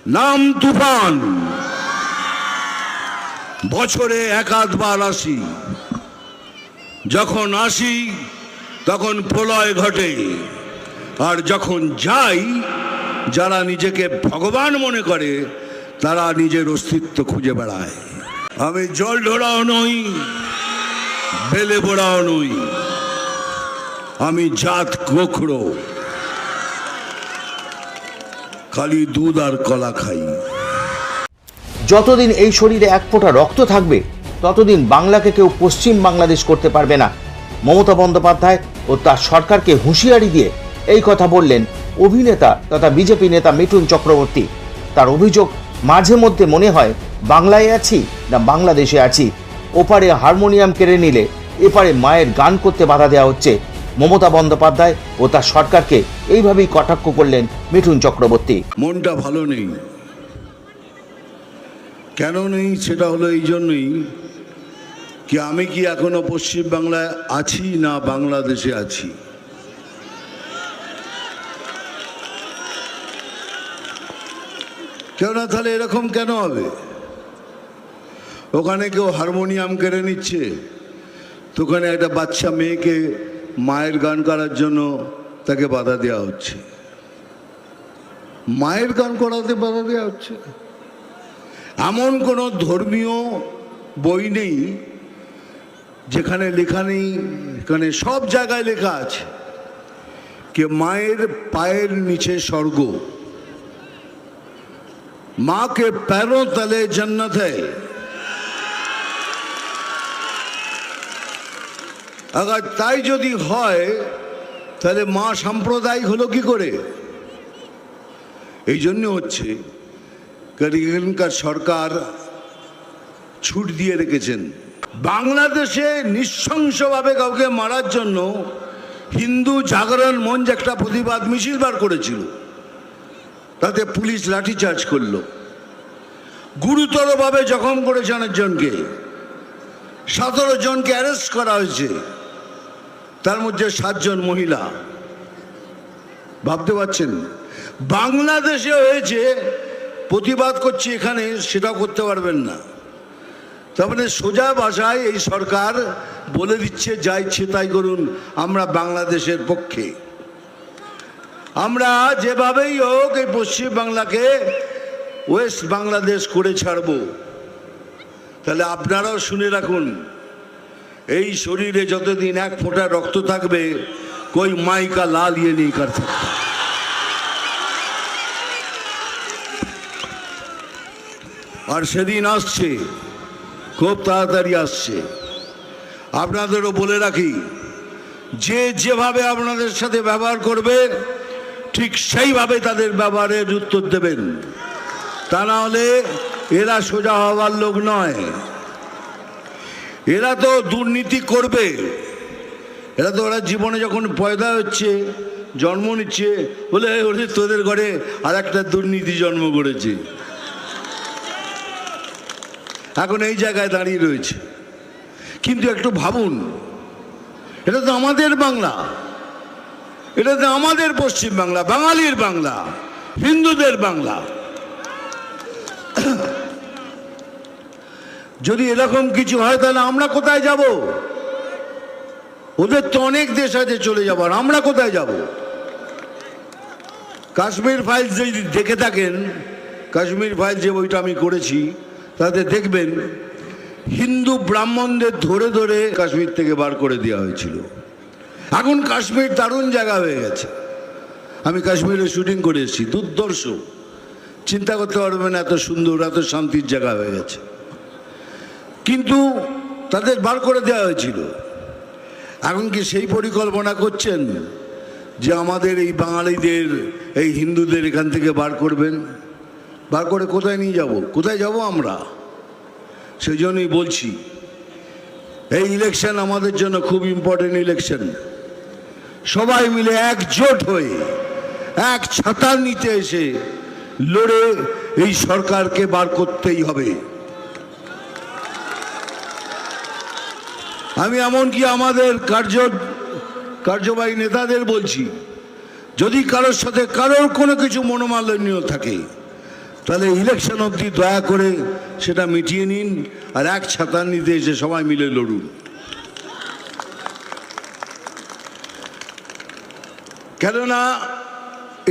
নাম তুফান। বছরে এক আধবার আসি, যখন আসি তখন প্রলয় ঘটে, আর যখন যাই যারা নিজেকে ভগবান মনে করে তারা নিজের অস্তিত্ব খুঁজে বেড়ায়। আমি জল ঢোড়াও নই, বেলে বোড়াও নই, আমি জাত গোখরো, খালি দুধ আর কলা খাই। যতদিন এই শরীরে এক ফোঁটা রক্ত থাকবে ততদিন বাংলাকে কেউ পশ্চিম বাংলাদেশ করতে পারবে না। মমতা বন্দ্যোপাধ্যায় ও তার সরকারকে হুঁশিয়ারি দিয়ে এই কথা বললেন অভিনেতা তথা বিজেপি নেতা মিঠুন চক্রবর্তী। তার অভিযোগ, মাঝে মধ্যে মনে হয় বাংলায় আছি না বাংলাদেশে আছি। ওপারে হারমোনিয়াম কেড়ে নিলে এপারে মায়ের গান করতে বাধা দেওয়া হচ্ছে। মমতা বন্দ্যোপাধ্যায় ও তার সরকারকে এইভাবেই কটাক্ষ করলেন মিঠুন চক্রবর্তী। মনটা ভালো নেই। কেন নেই সেটা হলো এই জন্যই কি আমি কি এখনো পশ্চিম বাংলায় আছি না বাংলাদেশে আছি। কেউ না, তাহলে এরকম কেন হবে? ওখানে কেউ হারমোনিয়াম কেড়ে নিচ্ছে, তো ওখানে একটা বাচ্চা মেয়েকে মায়ের গান করার জন্য তাকে বাধা দেওয়া হচ্ছে। মায়ের গান করাতে বাধা দেওয়া হচ্ছে। এমন কোনো ধর্মীয় বই নেই যেখানে লেখা নেই, এখানে সব জায়গায় লেখা আছে যে মায়ের পায়ের নিচে স্বর্গ, माँ के पैरों तले जन्नत है। अगर তাই যদি হয় তাহলে মা সাম্প্রদায়িক হলো কি করে? এই জন্য হচ্ছে এখানকার সরকার ছুট দিয়ে রেখেছেন। বাংলাদেশে নৃশংসভাবে কাউকে মারার জন্য হিন্দু জাগরণ মঞ্চ একটা প্রতিবাদ মিছিল বার করেছিল, তাতে পুলিশ লাঠিচার্জ করলো, গুরুতরভাবে জখম করেছে অনেকজনকে, 17 জনকে অ্যারেস্ট করা হয়েছে, তার মধ্যে 7 জন মহিলা। ভাবতে পারছেন? বাংলাদেশে হয়েছে, প্রতিবাদ করছি এখানে সেটাও করতে পারবেন না। তার মানে সোজা ভাষায় এই সরকার বলে দিচ্ছে যা ইচ্ছে তাই করুন, আমরা বাংলাদেশের পক্ষে। আমরা যেভাবেই হোক এই পশ্চিম বাংলাকে ওয়েস্ট বাংলাদেশ করে ছাড়ব। তাহলে আপনারাও শুনে রাখুন, এই শরীরে যতদিন এক ফোঁটা রক্ত থাকবে कोई माई का लाल ये नहीं कर सकता। আর সেদিন আসছে, খুব তাড়াতাড়ি আসছে। আপনাদেরও বলে রাখি, যে যেভাবে আপনাদের সাথে ব্যবহার করবে ঠিক সেইভাবে তাদের ব্যবহারের উত্তর দেবেন। তা না হলে এরা সোজা হওয়ার লোক নয়। এরা তো দুর্নীতি করবে। এরা তো ওরা জীবনে যখন পয়দা হচ্ছে, জন্ম নিচ্ছে, বলে ওরে তোদের ঘরে আর একটা দুর্নীতি জন্ম করেছে, এখন এই জায়গায় দাঁড়িয়ে রয়েছে। কিন্তু একটু ভাবুন, এটা তো আমাদের বাংলা, এটা তো আমাদের পশ্চিম বাংলা, বাঙালির বাংলা, হিন্দুদের বাংলা। যদি এরকম কিছু হয় তাহলে আমরা কোথায় যাব? ওদের তো অনেক দেশ আছে চলে যাবার, আমরা কোথায় যাব? কাশ্মীর ফাইলস যদি দেখে থাকেন, কাশ্মীর ফাইলস যে বইটা আমি করেছি তাতে দেখবেন হিন্দু ব্রাহ্মণদের ধরে ধরে কাশ্মীর থেকে বার করে দেওয়া হয়েছিল। এখন কাশ্মীর দারুণ জায়গা হয়ে গেছে। আমি কাশ্মীরে শুটিং করে এসেছি, দুর্ধর্ষ, চিন্তা করতে পারবেন এত সুন্দর, এত শান্তির জায়গা হয়ে গেছে। কিন্তু তাদের বার করে দেওয়া হয়েছিল। এখন কি সেই পরিকল্পনা করছেন যে আমাদের এই বাঙালিদের, এই হিন্দুদের এখান থেকে বার করবেন? বার করে কোথায় নিয়ে যাব? কোথায় যাব আমরা? সেই জন্যই বলছি, এই ইলেকশন আমাদের জন্য খুব ইম্পর্টেন্ট ইলেকশন। সবাই মিলে একজোট হয়ে এক ছাতার নিচে এসে লড়ে এই সরকারকে বার করতেই হবে। আমি এমনকি আমাদের কার্যবাহী নেতাদের বলছি, যদি কারোর সাথে কারোর কোনো কিছু মনোমালিন্য থাকে তাহলে ইলেকশন অবধি দয়া করে সেটা মিটিয়ে নিন, আর এক ছাতার নিতে এসে সবাই মিলে লড়ুন। কেননা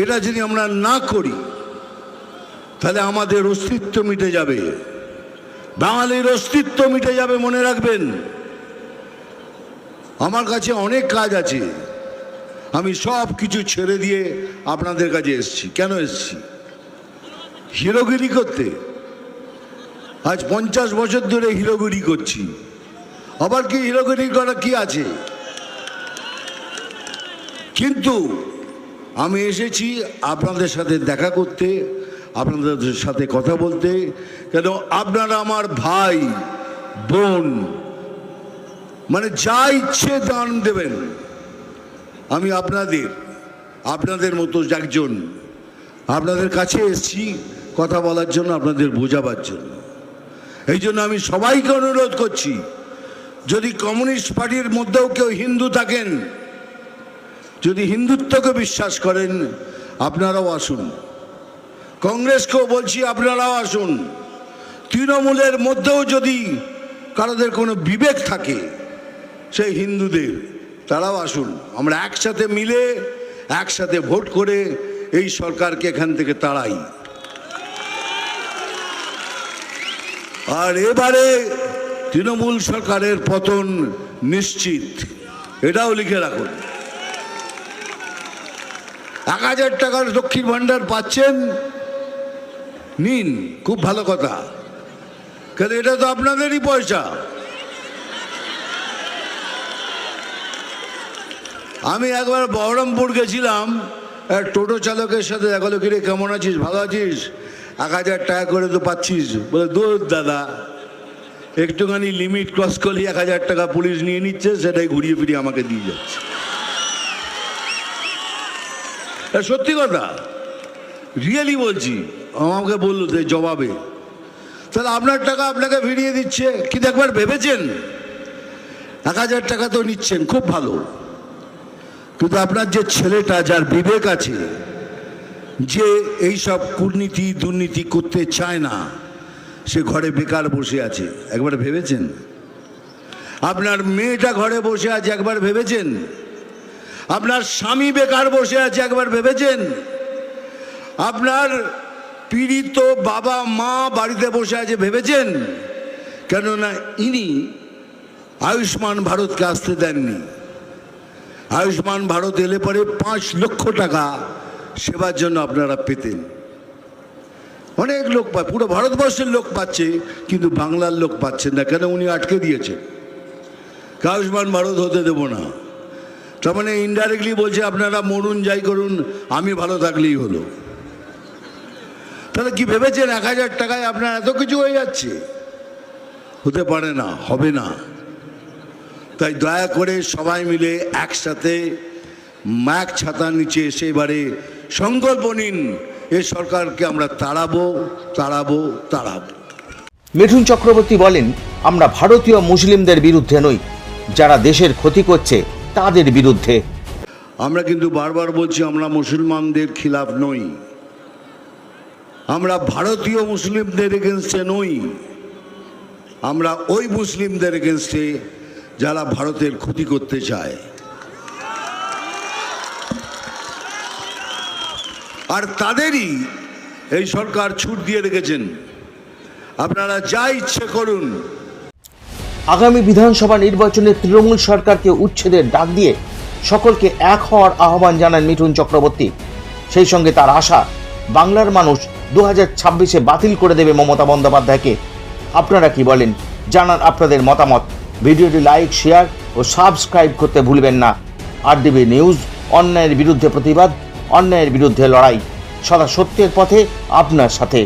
এটা যদি আমরা না করি তাহলে আমাদের অস্তিত্ব মিটে যাবে, বাঙালির অস্তিত্ব মিটে যাবে। মনে রাখবেন, আমার কাছে অনেক কাজ আছে, আমি সব কিছু ছেড়ে দিয়ে আপনাদের কাছে এসেছি। কেন এসেছি? হিরোগিরি করতে। আজ 50 বছর ধরে হিরোগিরি করছি, আবার কি হিরোগিরি করা কি আছে? কিন্তু আমি এসেছি আপনাদের সাথে দেখা করতে, আপনাদের সাথে কথা বলতে। কেন? আপনারা আমার ভাই বোন, মানে যা ইচ্ছে দান দেবেন। আমি আপনাদের মতো একজন, আপনাদের কাছে এসেছি কথা বলার জন্য, আপনাদের বোঝাবার জন্য। এই জন্য আমি সবাইকে অনুরোধ করছি, যদি কমিউনিস্ট পার্টির মধ্যেও কেউ হিন্দু থাকেন, যদি হিন্দুত্বকে বিশ্বাস করেন, আপনারাও আসুন। কংগ্রেসকেও বলছি, আপনারাও আসুন। তৃণমূলের মধ্যেও যদি কারোদের কোনো বিবেক থাকে, সেই হিন্দুদের, তারাও আসুন। আমরা একসাথে মিলে একসাথে ভোট করে এই সরকারকে এখান থেকে তাড়াই। আর এবারে তৃণমূল সরকারের পতন নিশ্চিত, এটাও লিখে রাখুন। 1000 টাকার লক্ষ্মীর ভাণ্ডার পাচ্ছেন, নিন, খুব ভালো কথা। কেন? এটা তো আপনাদেরই পয়সা। আমি একবার বহরমপুর গেছিলাম, এক টোটো চালকের সাথে দেখা হলো, কিরে কেমন আছিস, ভালো আছিস, 1000 টাকা করে তো পাচ্ছিস। বলে, দূর দাদা, একটুখানি লিমিট ক্রস করলে 1000 টাকা পুলিশ নিয়ে নিচ্ছে, সেটাই ঘুরিয়ে ফিরিয়ে আমাকে দিয়ে যাচ্ছে। সত্যি কথা, রিয়েলি বলছি। আমাকে বললো যে জবাবে, তাহলে আপনার টাকা আপনাকে ফিরিয়ে দিচ্ছে, কিন্তু একবার ভেবেছেন? 1000 টাকা তো নিচ্ছেন, খুব ভালো, কিন্তু আপনার যে ছেলেটা, যার বিবেক আছে, যে এই সব কূটনীতি দুর্নীতি করতে চায় না, সে ঘরে বেকার বসে আছে, একবার ভেবেছেন? আপনার মেয়েটা ঘরে বসে আছে, একবার ভেবেছেন? আপনার স্বামী বেকার বসে আছে, একবার ভেবেছেন? আপনার পীড়িত বাবা মা বাড়িতে বসে আছে, ভেবেছেন? কেননা ইনি আয়ুষ্মান ভারতকে আসতে দেননি। আয়ুষ্মান ভারত এলে পরে 5 লক্ষ টাকা সেবার জন্য আপনারা পেতেন। অনেক লোক পায়, পুরো ভারতবর্ষের লোক পাচ্ছে, কিন্তু বাংলার লোক পাচ্ছেন না। কেন? উনি আটকে দিয়েছেন, আয়ুষ্মান ভারত হতে দেব না। তার মানে ইনডাইরেক্টলি বলছে, আপনারা মরুন, যাই করুন, আমি ভালো থাকলেই হলো। তাহলে কি ভেবেছেন 1000 টাকায় আপনার এত কিছু হয়ে যাচ্ছে? হতে পারে না, হবে না। তাই দয়া করে সবাই মিলে একসাথে এক ছাতার নিচে এসে এবারে সংকল্প নিন, এই সরকারকে আমরা তাড়াবো, তাড়াবো, তাড়াবো। মিঠুন চক্রবর্তী বলেন, আমরা ভারতীয় মুসলিমদের বিরুদ্ধে নই, যারা দেশের ক্ষতি করছে তাদের বিরুদ্ধে। আমরা কিন্তু বারবার বলছি, আমরা মুসলমানদের খিলাফ নই, আমরা ভারতীয় মুসলিমদের এগেনস্টে নই, আমরা ওই মুসলিমদের এগেনস্টে যারা ভারতের ক্ষতি করতে চায়। আর তাদেরই এই সরকার ছুট দিয়ে রেখেছেন, আপনারা যা ইচ্ছে করুন। আগামী বিধানসভা নির্বাচনে তৃণমূল সরকারকে উচ্ছেদের ডাক দিয়ে সকলকে এক হওয়ার আহ্বান জানান মিঠুন চক্রবর্তী। সেই সঙ্গে তার আশা, বাংলার মানুষ 2026-এ বাতিল করে দেবে মমতা বন্দ্যোপাধ্যায়কে। আপনারা কি বলেন? জানান আপনাদের মতামত। ভিডিওটি লাইক, শেয়ার ও সাবস্ক্রাইব করতে ভুলবেন না। RDB নিউজ, অন্যায়ের বিরুদ্ধে প্রতিবাদ, অন্যায়ের বিরুদ্ধে লড়াই, সদা সত্যের পথে আপনার সাথে।